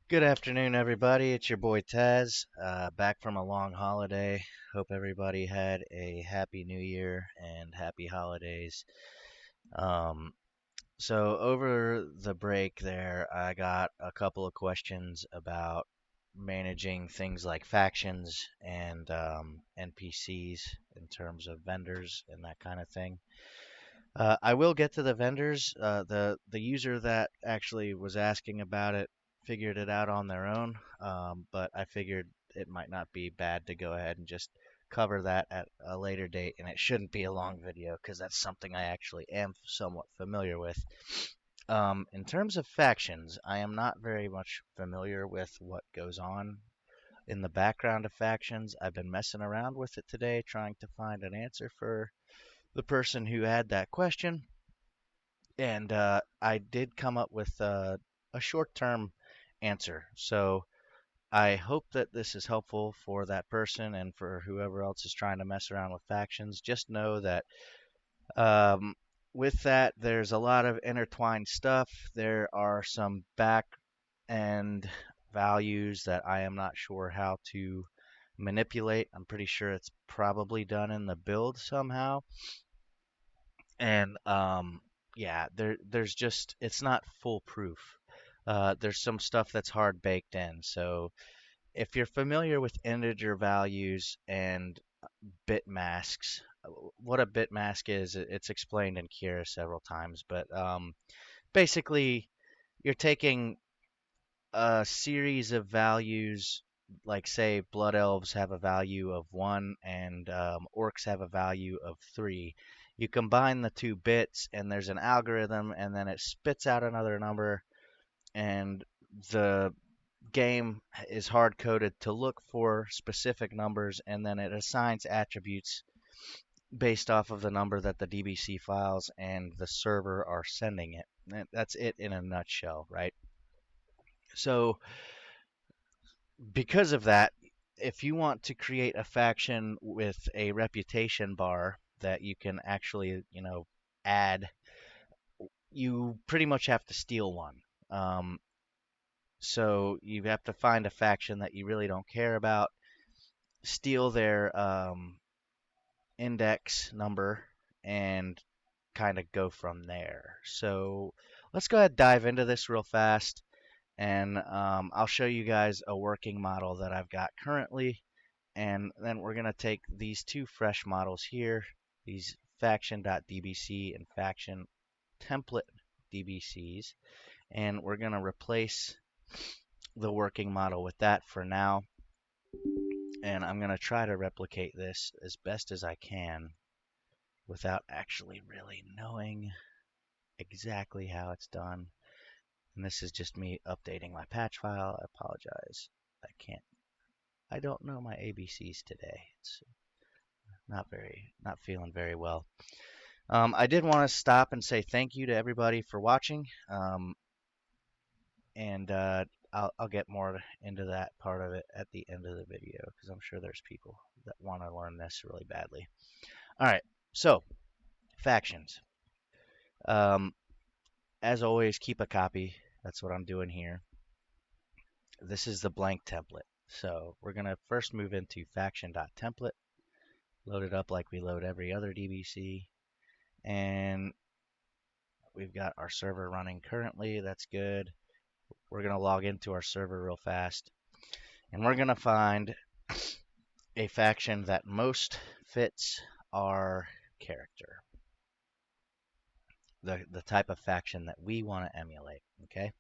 Good afternoon, everybody. It's your boy Taz, back from a long holiday. Hope everybody had a happy new year and happy holidays. Um, so, over the break there, I got a couple of questions about managing things like factions and NPCs in terms of vendors and that kind of thing. I will get to the vendors. The user that actually was asking about it figured it out on their own, but I figured it might not be bad to go ahead and just cover that at a later date, and it shouldn't be a long video because that's something I actually am somewhat familiar with. In terms of factions, I am not very much familiar with what goes on in the background of factions. I've been messing around with it today, trying to find an answer for the person who had that question. And I did come up with a short term answer. So I hope that this is helpful for that person and for whoever else is trying to mess around with factions. Just know that um, with that, there's a lot of intertwined stuff. There are some back end values that I am not sure how to manipulate. I'm pretty sure it's probably done in the build somehow. And yeah, there's just it's not foolproof. There's some stuff that's hard baked in. So if you're familiar with integer values and bit masks, what a bit mask is, it's explained in Kira several times, but basically you're taking a series of values, like say blood elves have a value of 1 and orcs have a value of 3. You combine the two bits and there's an algorithm, and then it spits out another number, and the game is hard coded to look for specific numbers, and then it assigns attributes based off of the number that the DBC files and the server are sending it. That's it in a nutshell, right? So because of that, if you want to create a faction with a reputation bar that you can actually, add, you pretty much have to steal one. Um, so you have to find a faction that you really don't care about, steal their index number, and kind of go from there. So let's go ahead and dive into this real fast, and I'll show you guys a working model that I've got currently. And then we're going to take these two fresh models here, these faction.dbc and faction template DBCs, and we're going to replace the working model with that for now. And I'm going to try to replicate this as best as I can without actually really knowing exactly how it's done. And this is just me updating my patch file. I apologize. I don't know my ABCs today. It's not feeling very well. I did want to stop and say thank you to everybody for watching, and I'll get more into that part of it at the end of the video because I'm sure there's people that want to learn this really badly. All right, so factions. Um, as always, keep a copy. That's what I'm doing here. This is the blank template. So we're going to first move into faction.template, load it up like we load every other DBC, and we've got our server running currently. That's good. We're going to log into our server real fast, and we're going to find a faction that most fits our character, the type of faction that we want to emulate. Okay.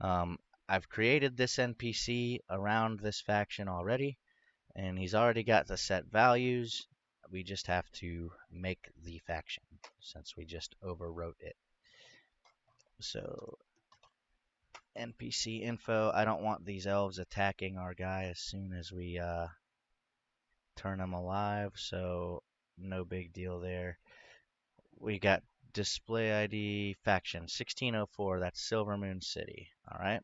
Um, I've created this NPC around this faction already, and he's already got the set values. We just have to make the faction since we just overwrote it. So NPC info. I don't want these elves attacking our guy as soon as we turn him alive, so no big deal there. We got display ID faction 1604. That's Silvermoon City. All right.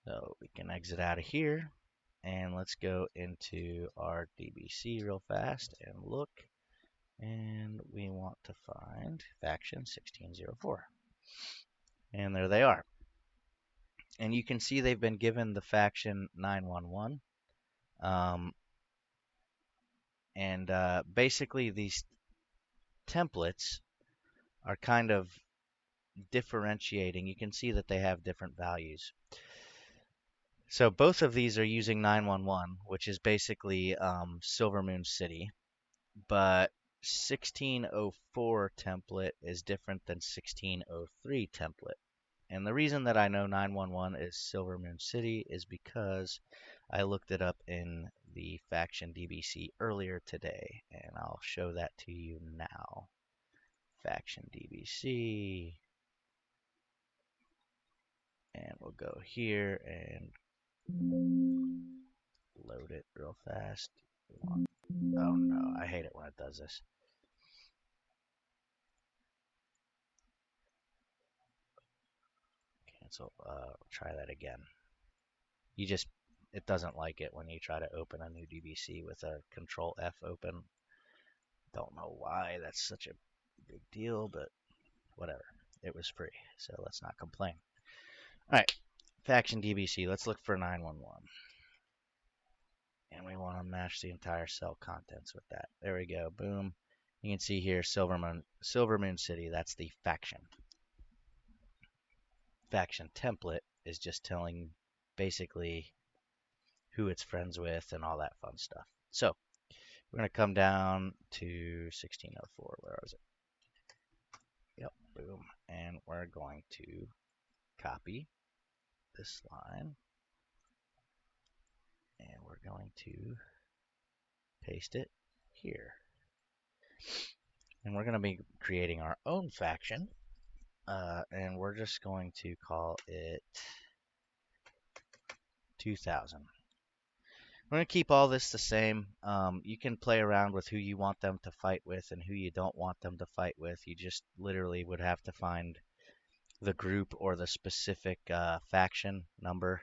So we can exit out of here, and let's go into our DBC real fast and look. And we want to find faction 1604. And there they are. And you can see they've been given the faction 911. Um, and basically, these templates are kind of differentiating. You can see that they have different values. So both of these are using 911, which is basically Silvermoon City, but 1604 template is different than 1603 template. And the reason that I know 911 is Silvermoon City is because I looked it up in the faction DBC earlier today, and I'll show that to you now. Faction DBC, and we'll go here and load it real fast. Oh no, I hate it when it does this. Cancel, try that again. It doesn't like it when you try to open a new DBC with a Control F open. Don't know why that's such a big deal, but whatever. It was free, so let's not complain. Alright, faction DBC, let's look for 911. And we want to match the entire cell contents with that. There we go, boom. You can see here Silvermoon City, that's the faction. Faction template is just telling basically who it's friends with and all that fun stuff. So we're going to come down to 1604. Where was it? Yep, boom. And we're going to copy this line. And we're going to paste it here. And we're going to be creating our own faction. And we're just going to call it 2000. We're going to keep all this the same. You can play around with who you want them to fight with and who you don't want them to fight with. You just literally would have to find the group or the specific faction number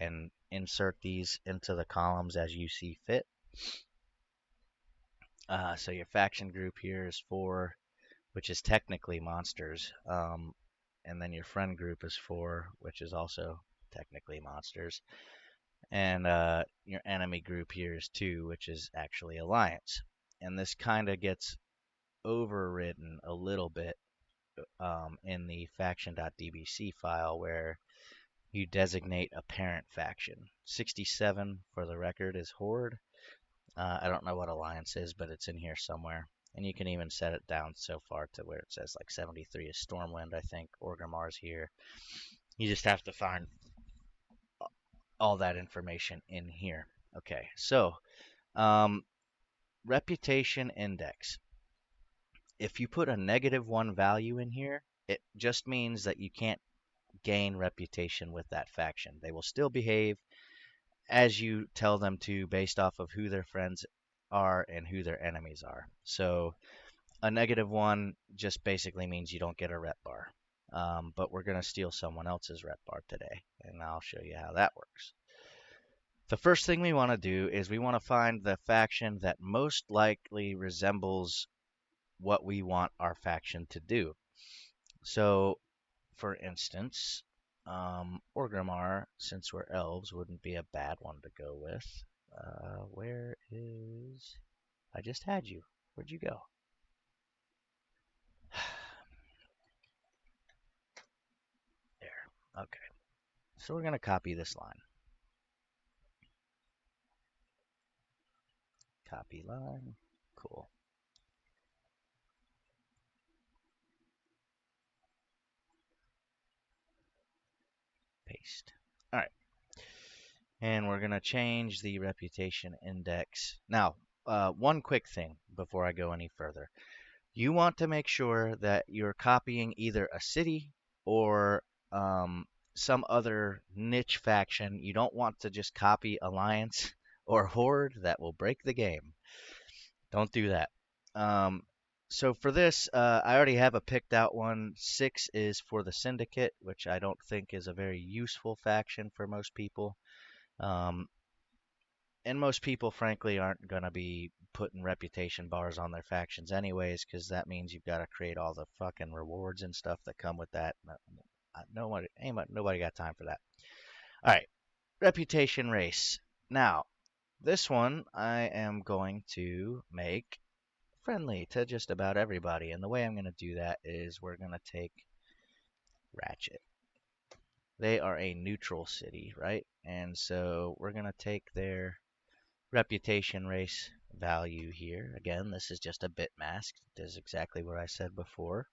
and insert these into the columns as you see fit. So your faction group here is 4, which is technically monsters. And then your friend group is 4, which is also technically monsters. And your enemy group here is 2, which is actually alliance. And this kind of gets overridden a little bit in the faction.dbc file where you designate a parent faction. 67 for the record is Horde. I don't know what alliance is, but it's in here somewhere. And you can even set it down so far to where it says like 73 is Stormwind, I think. Orgrimmar's here. You just have to find all that information in here. Okay, so reputation index. If you put a -1 value in here, it just means that you can't gain reputation with that faction. They will still behave as you tell them to based off of who their friends are and who their enemies are. So a -1 just basically means you don't get a rep bar. But we're going to steal someone else's rep bar today, and I'll show you how that works. The first thing we want to do is we want to find the faction that most likely resembles what we want our faction to do. So, for instance, Orgrimmar, since we're elves, wouldn't be a bad one to go with. Where is... I just had you. Where'd you go? There. Okay. So we're going to copy this line. Copy line. Cool. Paste. All right. And we're going to change the reputation index. Now, one quick thing before I go any further. You want to make sure that you're copying either a city or some other niche faction. You don't want to just copy Alliance or Horde. That will break the game. Don't do that. So for this, I already have a picked out one. 6 is for the Syndicate, which I don't think is a very useful faction for most people. And most people, frankly, aren't going to be putting reputation bars on their factions anyways, because that means you've got to create all the fucking rewards and stuff that come with that. Nobody got time for that. All right, reputation race. Now, this one I am going to make friendly to just about everybody. And the way I'm going to do that is we're going to take Ratchet. They are a neutral city, right? And so we're going to take their reputation race value here. Again, this is just a bit mask. It does exactly what I said before.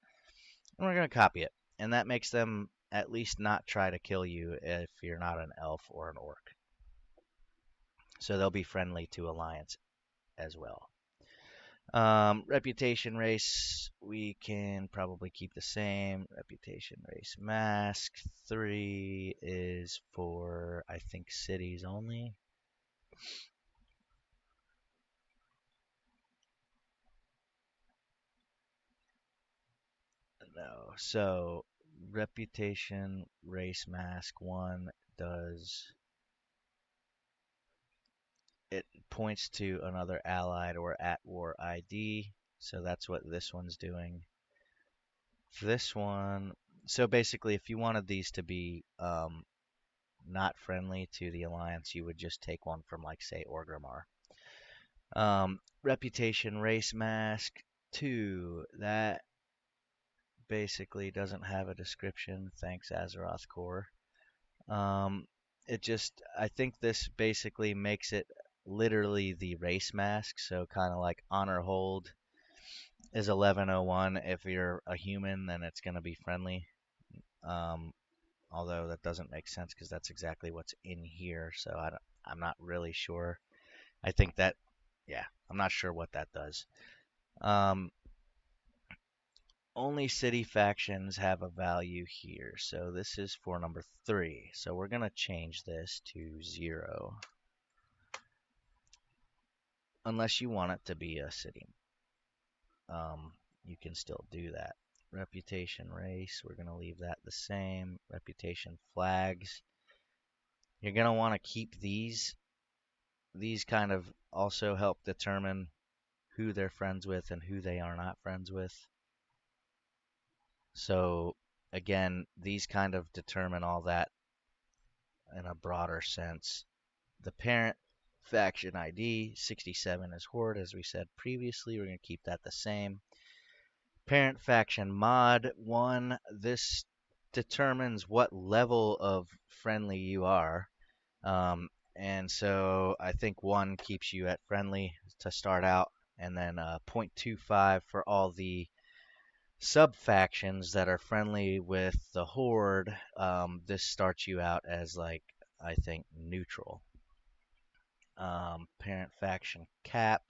And we're going to copy it. And that makes them at least not try to kill you if you're not an elf or an orc. So they'll be friendly to Alliance as well. Reputation race, we can probably keep the same. Reputation race mask 3 is for, I think, cities only. No. So, reputation race mask 1 does, it points to another allied or at war ID. So that's what this one's doing. This one, so basically, if you wanted these to be not friendly to the Alliance, you would just take one from, like, say, Orgrimmar. Reputation Race Mask 2. That basically doesn't have a description. Thanks, Azeroth Core. It just, I think this basically makes it literally the race mask. So, kind of like Honor Hold is 1101. If you're a human, then it's going to be friendly. Um, Although that doesn't make sense because that's exactly what's in here. So I'm not really sure. I think that, yeah, I'm not sure what that does. Um, Only city factions have a value here. So this is for number 3. So we're going to change this to 0. Unless you want it to be a city. You can still do that. Reputation race, we're going to leave that the same. Reputation flags. You're going to want to keep these. These kind of also help determine who they're friends with and who they are not friends with. So again, these kind of determine all that in a broader sense. The parent faction ID, 67 is Horde, as we said previously. We're going to keep that the same. Parent faction mod 1, this determines what level of friendly you are. And so I think 1 keeps you at friendly to start out, and then 0.25 for all the sub-factions that are friendly with the Horde. This starts you out as, like, I think, neutral. Parent faction cap.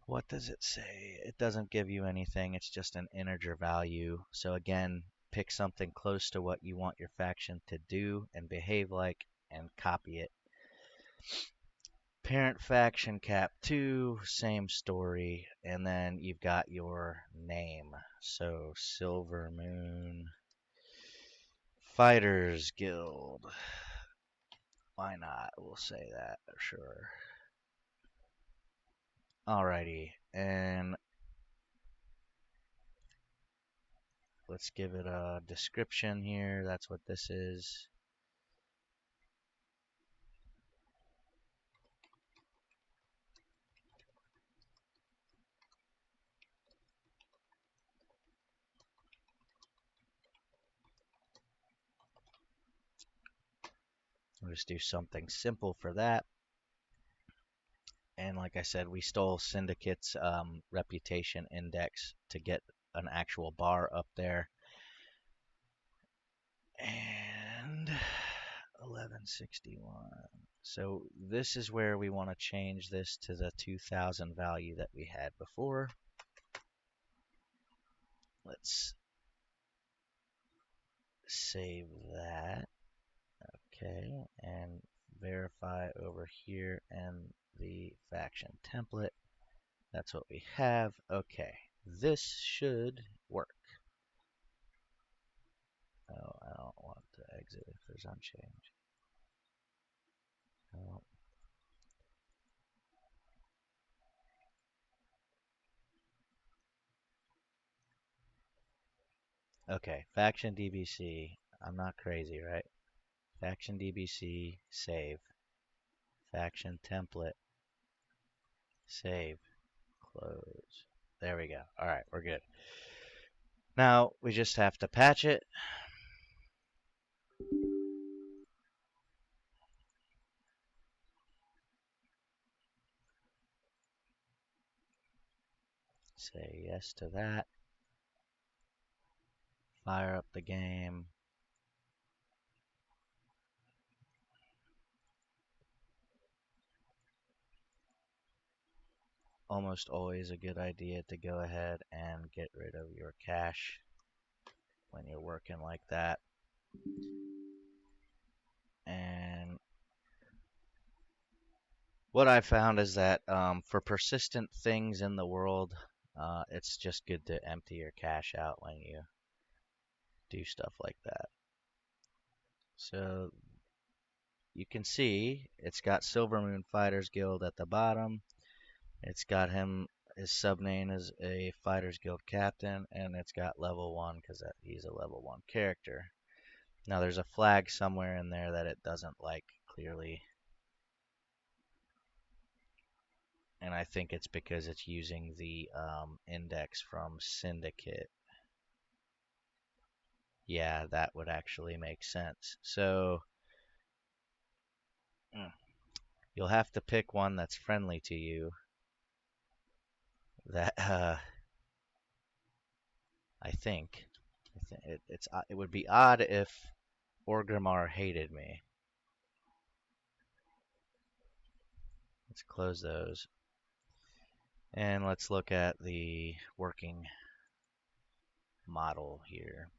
What does it say? It doesn't give you anything. It's just an integer value. So again, pick something close to what you want your faction to do and behave like, and copy it. Parent faction cap 2, same story, and then you've got your name. So Silver Moon Fighters Guild. Why not? We'll say that, sure. Alrighty, and let's give it a description here. That's what this is. We'll just do something simple for that. And like I said, we stole Syndicate's reputation index to get an actual bar up there. And 1161. So this is where we want to change this to the 2000 value that we had before. Let's save that. Okay, and verify over here in the faction template. That's what we have. Okay, this should work. Oh, I don't want to exit if there's unchanged. Oh. Okay, faction DBC. I'm not crazy, right? Faction DBC, save. Faction template, save, close. There we go. All right, we're good. Now we just have to patch it. Say yes to that. Fire up the game. Almost always a good idea to go ahead and get rid of your cache when you're working like that. And what I found is that for persistent things in the world, it's just good to empty your cache out when you do stuff like that. So you can see it's got Silvermoon Fighters Guild at the bottom. It's got him, his subname is a Fighters Guild captain, and it's got level 1 because he's a level 1 character. Now there's a flag somewhere in there that it doesn't like clearly, and I think it's because it's using the index from Syndicate. Yeah, that would actually make sense. So you'll have to pick one that's friendly to you. That I think it would be odd if Orgrimmar hated me. Let's close those. And let's look at the working model here.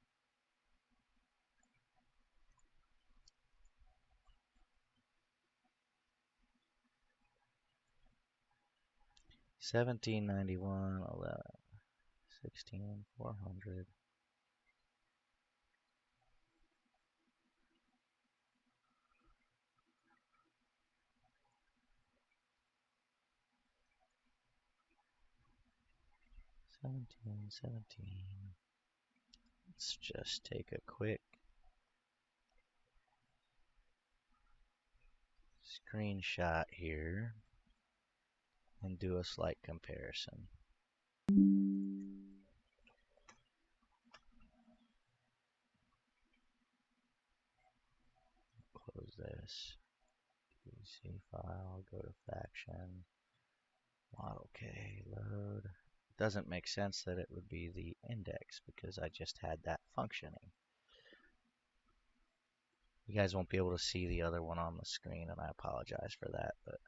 $17.91, 11, 16, 400. $17.17. Let's just take a quick screenshot here and do a slight comparison. Close this. PC file, go to faction, model K, load. It doesn't make sense that it would be the index because I just had that functioning. You guys won't be able to see the other one on the screen, and I apologize for that, but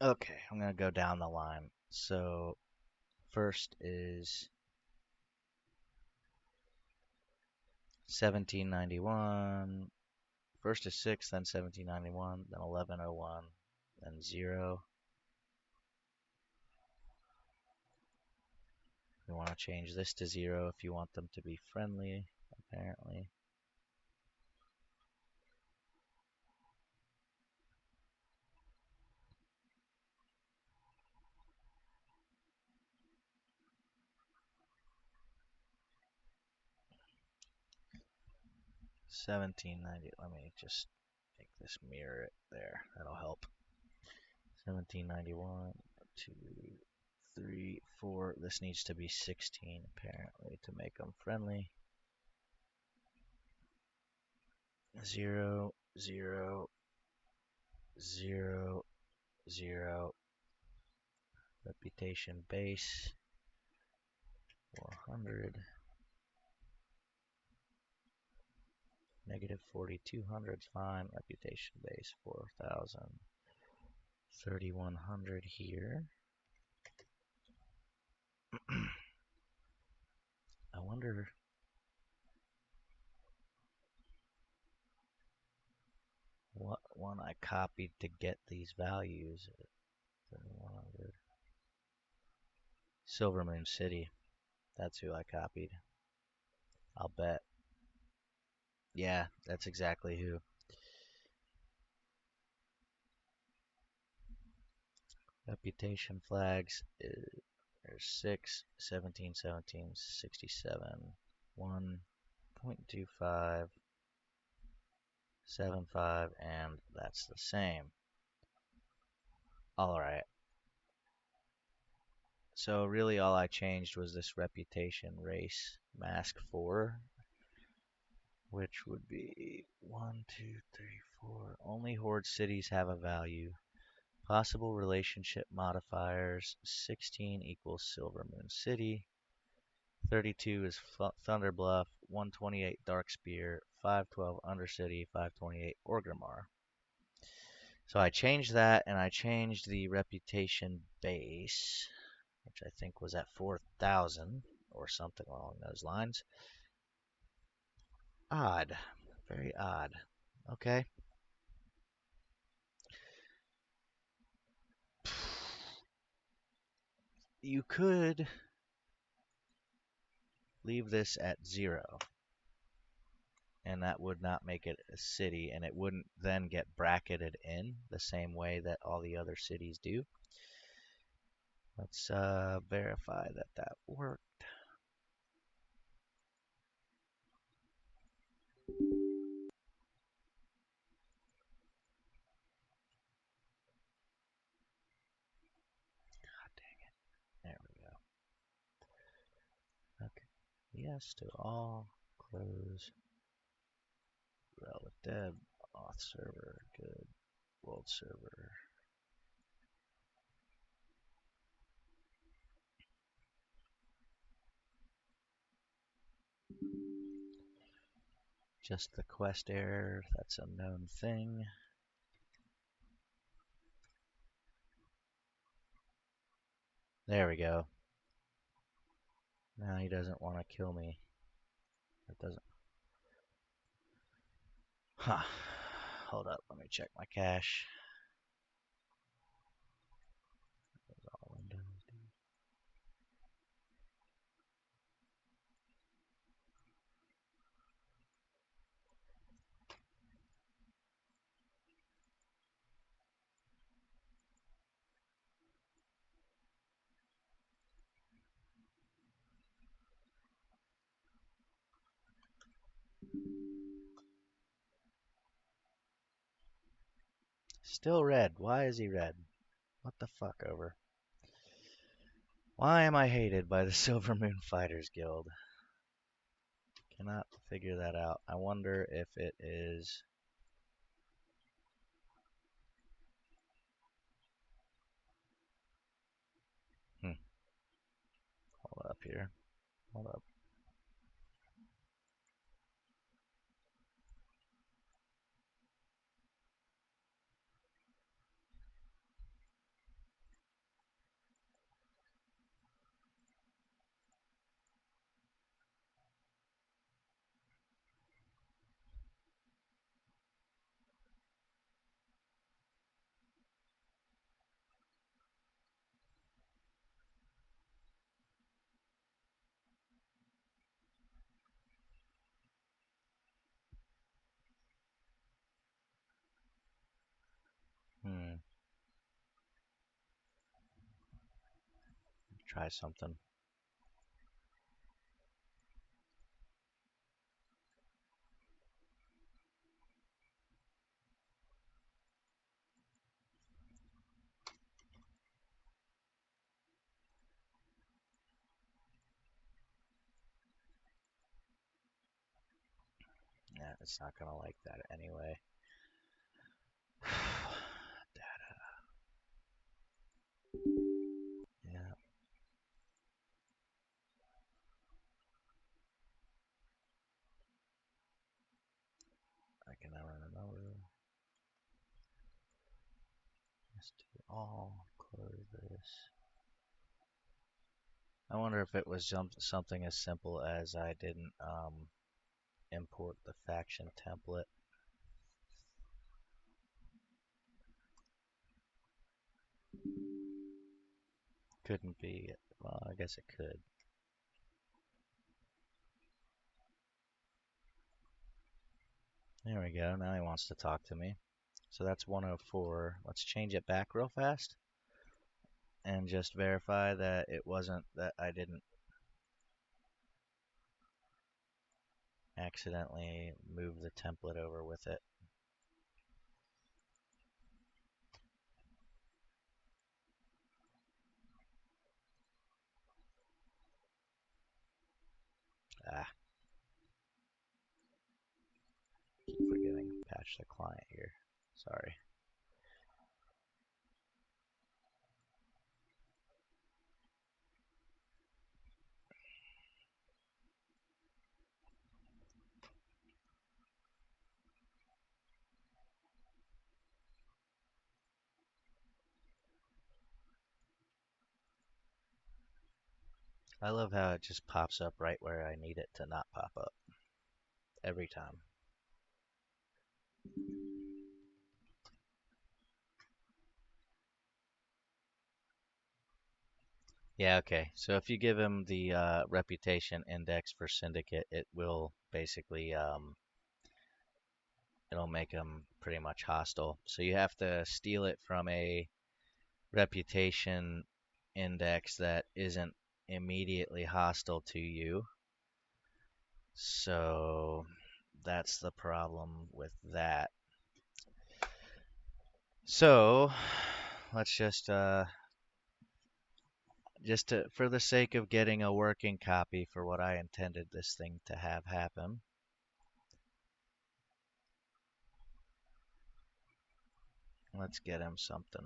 okay, I'm gonna go down the line. So first is 1791. First is 6, then 1791, then 1101, then 0. You want to change this to 0 if you want them to be friendly, apparently. $17.90. Let me just make this mirror it there. That'll help. $17.91, 2, 3, 4. This needs to be 16 apparently to make them friendly. 0, 0, 0, 0. Reputation base 400. Negative 4,200 is fine. Reputation base 4,000. 3,100 here. I wonder what one I copied to get these values. 3,100. Silvermoon City. That's who I copied. I'll bet. Yeah, that's exactly who. Reputation flags. There's 6, 17, 17, 67, 1.25, 75, and that's the same. All right. So really all I changed was this reputation race mask 4, which would be 1, 2, 3, 4. Only horde cities have a value. Possible relationship modifiers: 16 equals Silver Moon City, 32 is Thunder Bluff, 128 Dark Spear, 512 Undercity, 528 Orgrimmar. So I changed that, and I changed the reputation base, which I think was at 4,000 or something along those lines. Odd. Very odd. Okay. You could leave this at 0, and that would not make it a city, and it wouldn't then get bracketed in the same way that all the other cities do. Let's verify that that worked. God dang it. There we go. Okay. Yes to all. Close. Relic dead. Auth server. Good. World server. Just the quest error. That's a known thing. There we go. Now he doesn't want to kill me. It doesn't. Huh. Hold up. Let me check my cache. All windows. Still red. Why is he red? What the fuck over? Why am I hated by the Silver Moon Fighters Guild? Cannot figure that out. I wonder if it is. Hold up here. Hold up. Hmm. Try something. Yeah, it's not gonna like that anyway. Data. Yeah. I can never remember. Let's do all. Close this. I wonder if it was something as simple as I didn't import the faction template. Couldn't be. Well, I guess it could. There we go. Now he wants to talk to me. So that's 104. Let's change it back real fast. and just verify that it wasn't that I didn't accidentally move the template over with it. Ah, keep forgetting patch the client here. Sorry. I love how it just pops up right where I need it to not pop up every time. Yeah, okay. So if you give him the reputation index for syndicate, it will basically it'll make him pretty much hostile. So you have to steal it from a reputation index that isn't immediately hostile to you. So that's the problem with that. So let's just to, for the sake of getting a working copy for what I intended this thing to have happen, let's get him something.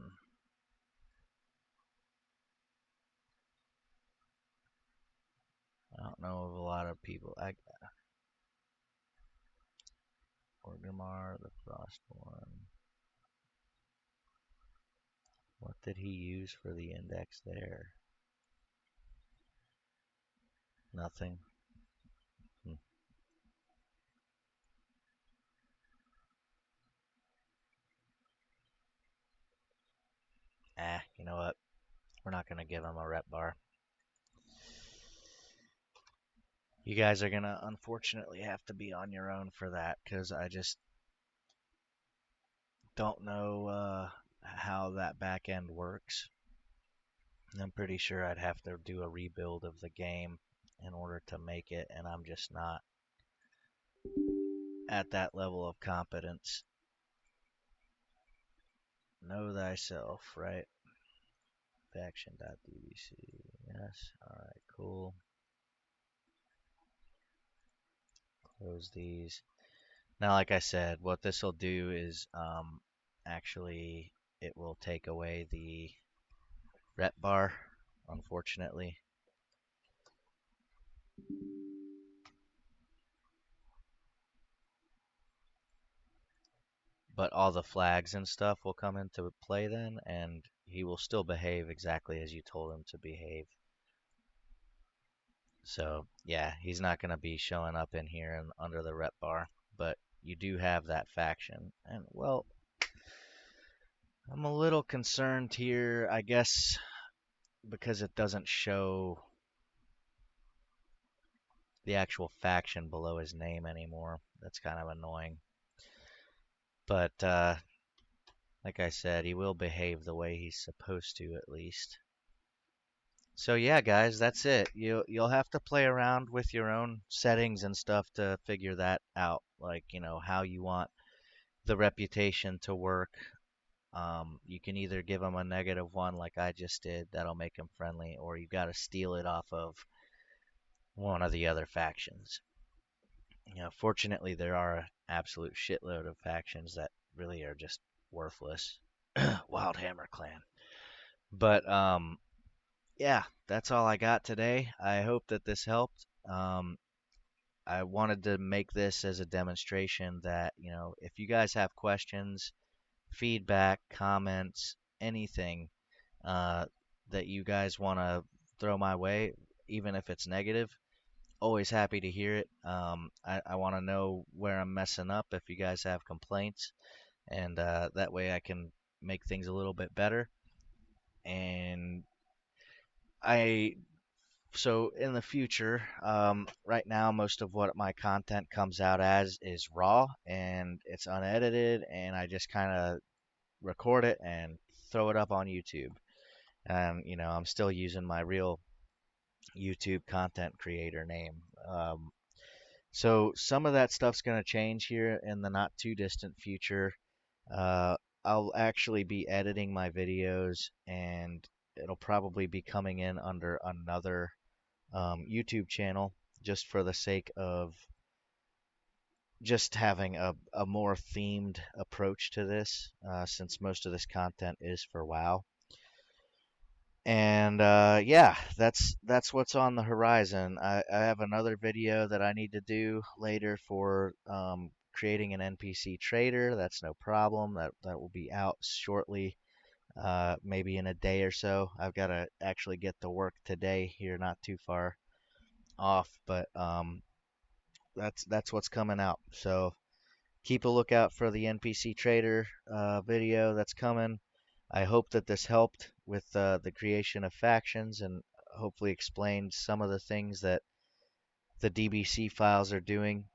I don't know of a lot of people. Orgrimmar, the Frostborn. What did he use for the index there? Nothing. Hmm. You know what? We're not going to give him a rep bar. You guys are going to unfortunately have to be on your own for that because I just don't know how that back end works. I'm pretty sure I'd have to do a rebuild of the game in order to make it, and I'm just not at that level of competence. Know thyself, right? Faction.dbc. Yes. All right, cool. Close these. Now, like I said, what this will do is actually it will take away the rep bar, unfortunately. But all the flags and stuff will come into play then, and he will still behave exactly as you told him to behave. So, yeah, he's not going to be showing up in here and under the rep bar, but you do have that faction. And, well, I'm a little concerned here, I guess, because it doesn't show the actual faction below his name anymore. That's kind of annoying. But like I said, he will behave the way he's supposed to at least. So yeah, guys, that's it. You'll have to play around with your own settings and stuff to figure that out. Like, how you want the reputation to work. You can either give him a -1 like I just did, that'll make him friendly, or you got to steal it off of one of the other factions. Fortunately, there are an absolute shitload of factions that really are just worthless. Wildhammer Clan. But yeah, that's all I got today. I hope that this helped. I wanted to make this as a demonstration that, if you guys have questions, feedback, comments, anything uh, that you guys want to throw my way, even if it's negative, always happy to hear it. I want to know where I'm messing up if you guys have complaints, and that way I can make things a little bit better. And I so in the future, right now, most of what my content comes out as is raw and it's unedited, and I just kind of record it and throw it up on YouTube. and I'm still using my real YouTube content creator name. So some of that stuff's going to change here in the not too distant future. Uh, I'll actually be editing my videos, and it'll probably be coming in under another YouTube channel, just for the sake of just having a more themed approach to this, since most of this content is for WoW. And yeah, that's what's on the horizon. I have another video that I need to do later for creating an NPC trader. That's no problem. That will be out shortly, maybe in a day or so. I've got to actually get to work today here, not too far off, but that's what's coming out. So keep a lookout for the NPC Trader video that's coming. I hope that this helped with the creation of factions and hopefully explained some of the things that the DBC files are doing.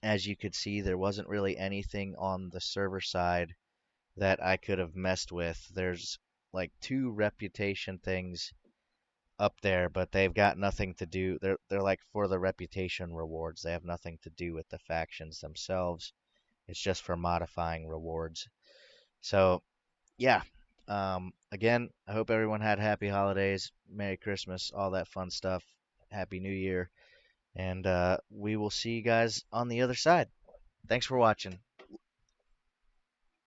As you could see, there wasn't really anything on the server side that I could have messed with. There's like two reputation things up there, but they've got nothing to do. They're like for the reputation rewards. They have nothing to do with the factions themselves. It's just for modifying rewards. So yeah. Again, I hope everyone had happy holidays, Merry Christmas, all that fun stuff. Happy New Year, and we will see you guys on the other side. Thanks for watching.